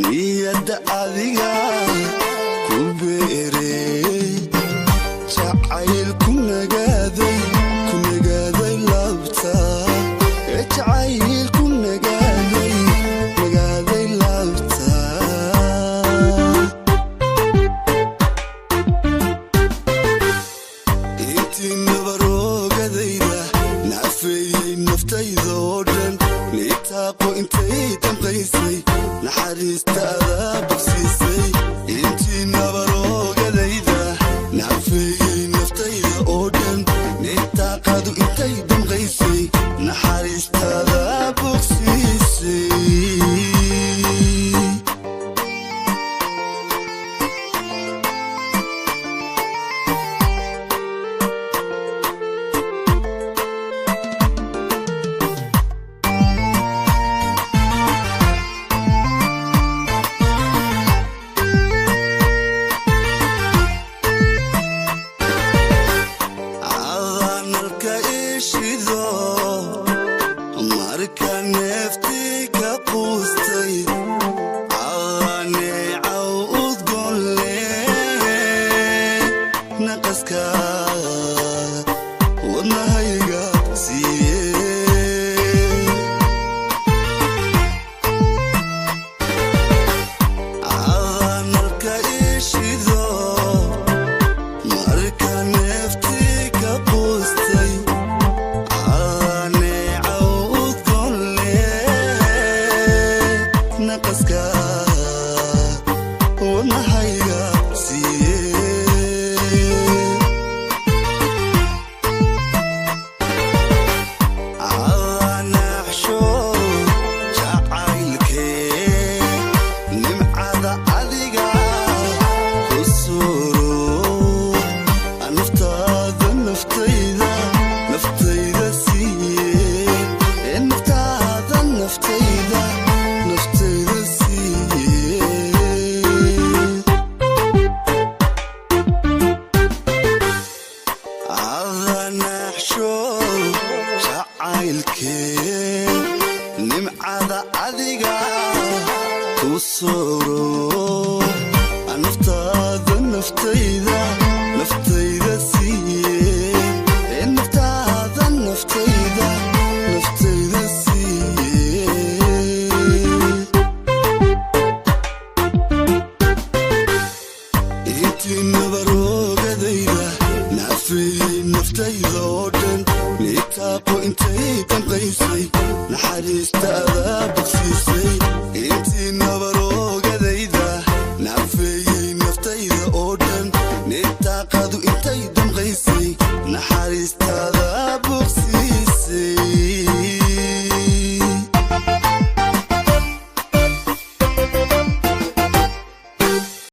niyad adiga ku beeray jacayl ku nagaaday labta jacayl ku nagaaday labta intii nabaroogadayda naafeeyay naftayda oo dhan nitaaqo intay damqaysay naxariistaada bogsiisay intii nabaroogadayda naafeeyay naftayda oo dhan nitaaqadu intay damqaysay naxariistaada bogsiisay marka neefti ka quustay neecaw udgolle naqaska wadnahayga siiye marka ishido marka neefti ka quustay naqaska wadnahayga siiye naxsho jacaylkee nimcada adiga ku suuro naftaada naftayda siiye naftaada naftayda jacaylkee nimcada adiga ku suuro naftaada naftayda siiye naftaada naftayda siiye intii nabaroogadayda naafeeyay naftayda oo dhan nitaaqo intay damqaysay naxariistaada bogsiisay intii nabaroogadayda naafeeyay naftayda oo dhan nitaaqadu intay damqaysay naxariistaada